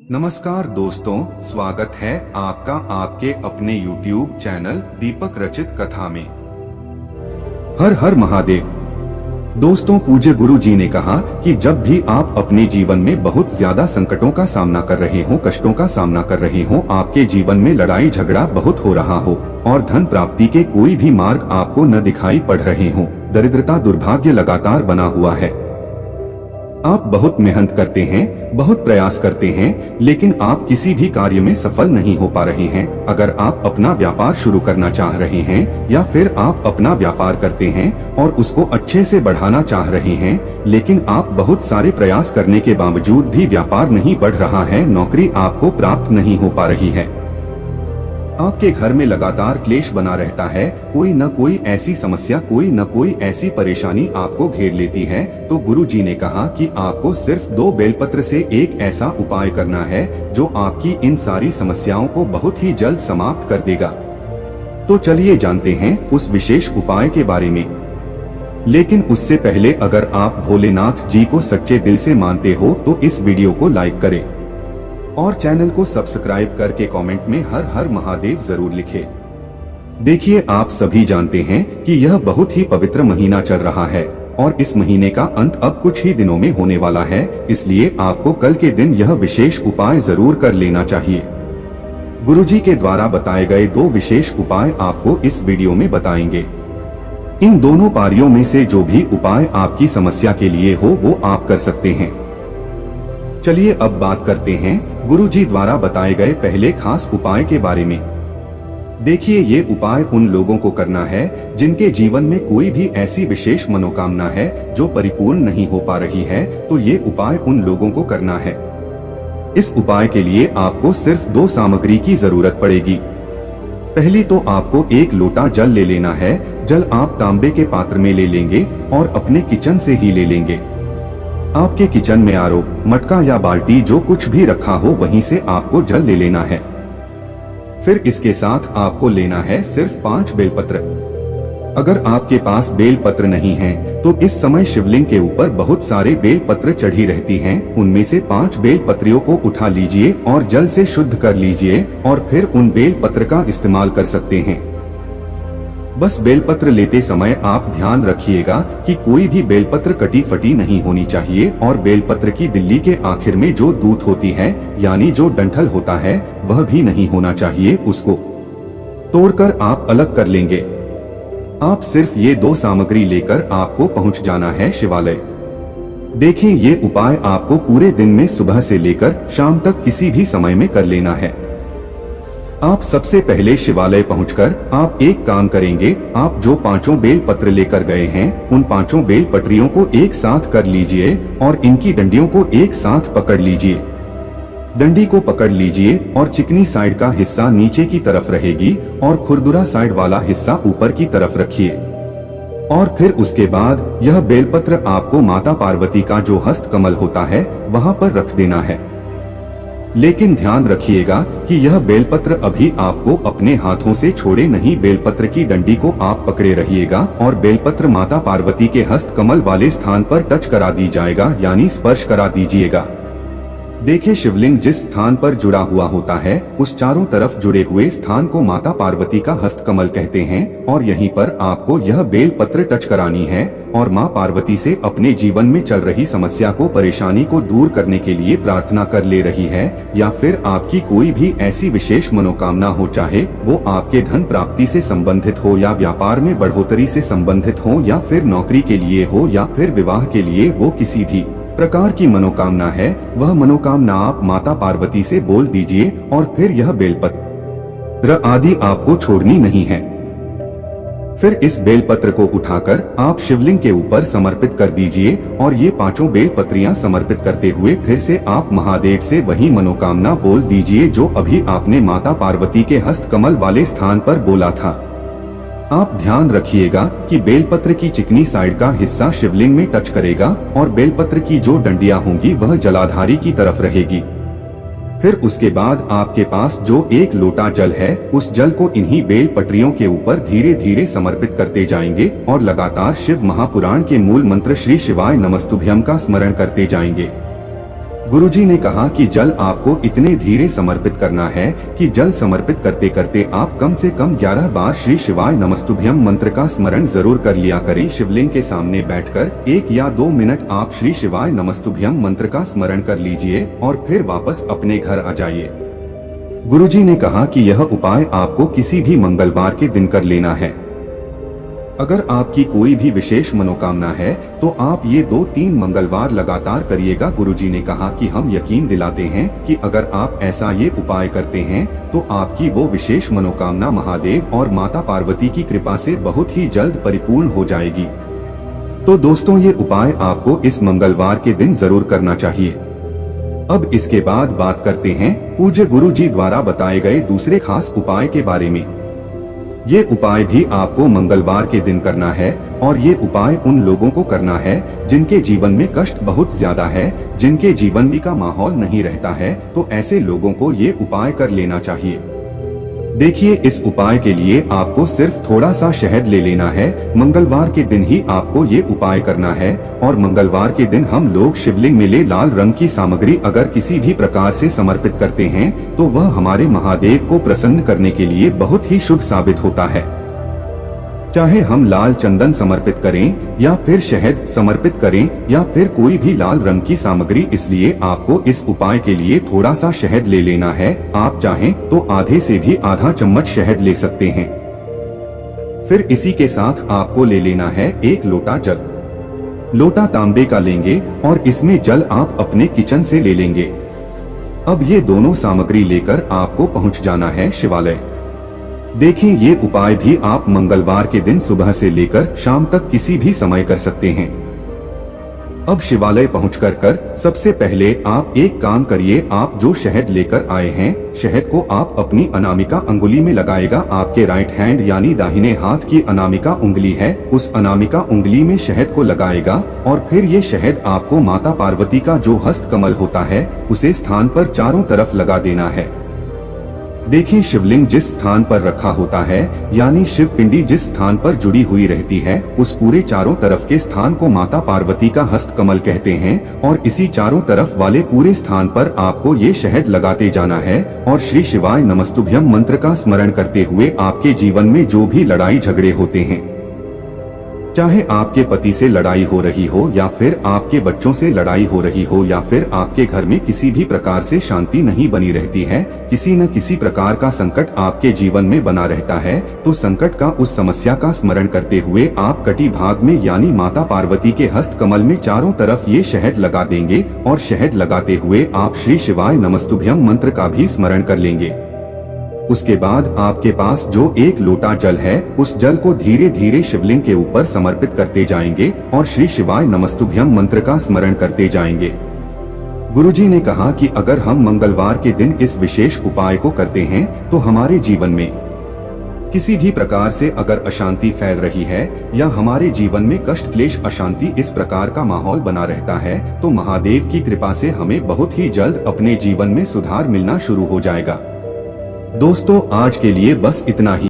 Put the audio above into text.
नमस्कार दोस्तों, स्वागत है आपका आपके अपने YouTube चैनल दीपक रचित कथा में। हर हर महादेव। दोस्तों, पूज्य गुरु जी ने कहा कि जब भी आप अपने जीवन में बहुत ज्यादा संकटों का सामना कर रहे हो, कष्टों का सामना कर रहे हो, आपके जीवन में लड़ाई झगड़ा बहुत हो रहा हो और धन प्राप्ति के कोई भी मार्ग आपको न दिखाई पड़ रहे हो, दरिद्रता दुर्भाग्य लगातार बना हुआ है, आप बहुत मेहनत करते हैं, बहुत प्रयास करते हैं, लेकिन आप किसी भी कार्य में सफल नहीं हो पा रहे हैं। अगर आप अपना व्यापार शुरू करना चाह रहे हैं या फिर आप अपना व्यापार करते हैं और उसको अच्छे से बढ़ाना चाह रहे हैं, लेकिन आप बहुत सारे प्रयास करने के बावजूद भी व्यापार नहीं बढ़ रहा है, नौकरी आपको प्राप्त नहीं हो पा रही है, आपके घर में लगातार क्लेश बना रहता है, कोई न कोई ऐसी समस्या, कोई न कोई ऐसी परेशानी आपको घेर लेती है, तो गुरु जी ने कहा कि आपको सिर्फ 2 बेलपत्र से एक ऐसा उपाय करना है जो आपकी इन सारी समस्याओं को बहुत ही जल्द समाप्त कर देगा। तो चलिए जानते हैं उस विशेष उपाय के बारे में। लेकिन उससे पहले अगर आप भोलेनाथ जी को सच्चे दिल से मानते हो तो इस वीडियो को लाइक करें और चैनल को सब्सक्राइब करके कमेंट में हर हर महादेव जरूर लिखें। देखिए, आप सभी जानते हैं कि यह बहुत ही पवित्र महीना चल रहा है और इस महीने का अंत अब कुछ ही दिनों में होने वाला है, इसलिए आपको कल के दिन यह विशेष उपाय जरूर कर लेना चाहिए। गुरुजी के द्वारा बताए गए 2 विशेष उपाय आपको इस वीडियो में बताएंगे। इन दोनों पारियों में से जो भी उपाय आपकी समस्या के लिए हो वो आप कर सकते हैं। चलिए अब बात करते हैं गुरुजी द्वारा बताए गए पहले खास उपाय के बारे में। देखिए, ये उपाय उन लोगों को करना है जिनके जीवन में कोई भी ऐसी विशेष मनोकामना है जो परिपूर्ण नहीं हो पा रही है, तो ये उपाय उन लोगों को करना है। इस उपाय के लिए आपको सिर्फ 2 सामग्री की जरूरत पड़ेगी। पहली तो आपको 1 लोटा जल ले लेना है। जल आप तांबे के पात्र में ले लेंगे और अपने किचन से ही ले लेंगे। आपके किचन में आरो, मटका या बाल्टी जो कुछ भी रखा हो वहीं से आपको जल ले लेना है। फिर इसके साथ आपको लेना है सिर्फ 5 बेलपत्र। अगर आपके पास बेलपत्र नहीं है तो इस समय शिवलिंग के ऊपर बहुत सारे बेलपत्र चढ़ी रहती हैं, उनमें से 5 बेलपत्रियों को उठा लीजिए और जल से शुद्ध कर लीजिए और फिर उन बेलपत्र का इस्तेमाल कर सकते हैं। बस बेलपत्र लेते समय आप ध्यान रखिएगा कि कोई भी बेलपत्र कटी फटी नहीं होनी चाहिए और बेलपत्र की दिल्ली के आखिर में जो दूत होती है यानी जो डंठल होता है वह भी नहीं होना चाहिए, उसको तोड़कर आप अलग कर लेंगे। आप सिर्फ ये 2 सामग्री लेकर आपको पहुंच जाना है शिवालय। देखिए, ये उपाय आपको पूरे दिन में सुबह से लेकर शाम तक किसी भी समय में कर लेना है। आप सबसे पहले शिवालय पहुंचकर आप एक काम करेंगे, आप जो 5 बेल पत्र लेकर गए हैं उन 5 बेल पत्रियों को एक साथ कर लीजिए और इनकी डंडियों को एक साथ पकड़ लीजिए। डंडी को पकड़ लीजिए और चिकनी साइड का हिस्सा नीचे की तरफ रहेगी और खुरदुरा साइड वाला हिस्सा ऊपर की तरफ रखिए। और फिर उसके बाद यह बेलपत्र आपको माता पार्वती का जो हस्त कमल होता है वहां पर रख देना है। लेकिन ध्यान रखिएगा कि यह बेलपत्र अभी आपको अपने हाथों से छोड़े नहीं, बेलपत्र की डंडी को आप पकड़े रहिएगा और बेलपत्र माता पार्वती के हस्त कमल वाले स्थान पर टच करा दी जाएगा, यानी स्पर्श करा दीजिएगा। देखिए, शिवलिंग जिस स्थान पर जुड़ा हुआ होता है उस चारों तरफ जुड़े हुए स्थान को माता पार्वती का हस्त कमल कहते हैं और यहीं पर आपको यह बेल पत्र टच करानी है और माँ पार्वती से अपने जीवन में चल रही समस्या को, परेशानी को दूर करने के लिए प्रार्थना कर ले रही है, या फिर आपकी कोई भी ऐसी विशेष मनोकामना हो, चाहे वो आपके धन प्राप्ति से संबंधित हो या व्यापार में बढ़ोतरी से संबंधित हो या फिर नौकरी के लिए हो या फिर विवाह के लिए, वो किसी भी प्रकार की मनोकामना है, वह मनोकामना आप माता पार्वती से बोल दीजिए और फिर यह बेलपत्र आदि आपको छोड़नी नहीं है। फिर इस बेलपत्र को उठाकर आप शिवलिंग के ऊपर समर्पित कर दीजिए और ये 5 बेलपत्रियां समर्पित करते हुए फिर से आप महादेव से वही मनोकामना बोल दीजिए जो अभी आपने माता पार्वती के हस्त कमल वाले स्थान पर बोला था। आप ध्यान रखिएगा कि बेलपत्र की चिकनी साइड का हिस्सा शिवलिंग में टच करेगा और बेलपत्र की जो डंडियां होंगी वह जलाधारी की तरफ रहेगी। फिर उसके बाद आपके पास जो 1 लोटा जल है उस जल को इन्हीं बेल पटरियों के ऊपर धीरे धीरे समर्पित करते जाएंगे और लगातार शिव महापुराण के मूल मंत्र श्री शिवाय नमस्तुभ्यम का स्मरण करते जाएंगे। गुरुजी ने कहा कि जल आपको इतने धीरे समर्पित करना है कि जल समर्पित करते करते आप कम से कम 11 बार श्री शिवाय नमस्तुभ्यम मंत्र का स्मरण जरूर कर लिया करें। शिवलिंग के सामने बैठकर 1 या 2 मिनट आप श्री शिवाय नमस्तुभ्यम मंत्र का स्मरण कर लीजिए और फिर वापस अपने घर आ जाइए। गुरुजी ने कहा कि यह उपाय आपको किसी भी मंगलवार के दिन कर लेना है। अगर आपकी कोई भी विशेष मनोकामना है तो आप ये 2-3 मंगलवार लगातार करिएगा। गुरुजी ने कहा कि हम यकीन दिलाते हैं कि अगर आप ऐसा ये उपाय करते हैं तो आपकी वो विशेष मनोकामना महादेव और माता पार्वती की कृपा से बहुत ही जल्द परिपूर्ण हो जाएगी। तो दोस्तों, ये उपाय आपको इस मंगलवार के दिन जरूर करना चाहिए। अब इसके बाद बात करते हैं पूज्य गुरुजी द्वारा बताए गए दूसरे खास उपाय के बारे में। ये उपाय भी आपको मंगलवार के दिन करना है और ये उपाय उन लोगों को करना है जिनके जीवन में कष्ट बहुत ज्यादा है, जिनके जीवन का माहौल नहीं रहता है, तो ऐसे लोगों को ये उपाय कर लेना चाहिए। देखिए, इस उपाय के लिए आपको सिर्फ थोड़ा सा शहद ले लेना है। मंगलवार के दिन ही आपको ये उपाय करना है और मंगलवार के दिन हम लोग शिवलिंग में लाल रंग की सामग्री अगर किसी भी प्रकार से समर्पित करते हैं तो वह हमारे महादेव को प्रसन्न करने के लिए बहुत ही शुभ साबित होता है। चाहे हम लाल चंदन समर्पित करें या फिर शहद समर्पित करें या फिर कोई भी लाल रंग की सामग्री, इसलिए आपको इस उपाय के लिए थोड़ा सा शहद ले लेना है। आप चाहें तो आधे से भी आधा चम्मच शहद ले सकते हैं। फिर इसी के साथ आपको ले लेना है 1 लोटा जल। लोटा तांबे का लेंगे और इसमें जल आप अपने किचन से ले लेंगे। अब ये दोनों सामग्री लेकर आपको पहुंच जाना है शिवालय। देखिए, ये उपाय भी आप मंगलवार के दिन सुबह से लेकर शाम तक किसी भी समय कर सकते हैं। अब शिवालय पहुंचकर सबसे पहले आप एक काम करिए, आप जो शहद लेकर आए हैं, शहद को आप अपनी अनामिका अंगुली में लगाएगा। आपके राइट हैंड यानी दाहिने हाथ की अनामिका उंगली है, उस अनामिका उंगली में शहद को लगाएगा और फिर ये शहद आपको माता पार्वती का जो हस्त कमल होता है उसे स्थान पर चारों तरफ लगा देना है। देखिए, शिवलिंग जिस स्थान पर रखा होता है यानी शिव पिंडी जिस स्थान पर जुड़ी हुई रहती है, उस पूरे चारों तरफ के स्थान को माता पार्वती का हस्त कमल कहते हैं और इसी चारों तरफ वाले पूरे स्थान पर आपको ये शहद लगाते जाना है और श्री शिवाय नमस्तुभ्यम मंत्र का स्मरण करते हुए आपके जीवन में जो भी लड़ाई झगड़े होते हैं, चाहे आपके पति से लड़ाई हो रही हो या फिर आपके बच्चों से लड़ाई हो रही हो या फिर आपके घर में किसी भी प्रकार से शांति नहीं बनी रहती है, किसी न किसी प्रकार का संकट आपके जीवन में बना रहता है, तो संकट का उस समस्या का स्मरण करते हुए आप कटी भाग में यानी माता पार्वती के हस्त कमल में चारों तरफ ये शहद लगा देंगे और शहद लगाते हुए आप श्री शिवाय नमस्तुभ्यम मंत्र का भी स्मरण कर लेंगे। उसके बाद आपके पास जो 1 लोटा जल है, उस जल को धीरे धीरे शिवलिंग के ऊपर समर्पित करते जाएंगे और श्री शिवाय नमस्तुभ्यम मंत्र का स्मरण करते जाएंगे। गुरुजी ने कहा कि अगर हम मंगलवार के दिन इस विशेष उपाय को करते हैं तो हमारे जीवन में किसी भी प्रकार से अगर अशांति फैल रही है या हमारे जीवन में कष्ट क्लेश अशांति इस प्रकार का माहौल बना रहता है, तो महादेव की कृपा से हमें बहुत ही जल्द अपने जीवन में सुधार मिलना शुरू हो जाएगा। दोस्तों, आज के लिए बस इतना ही।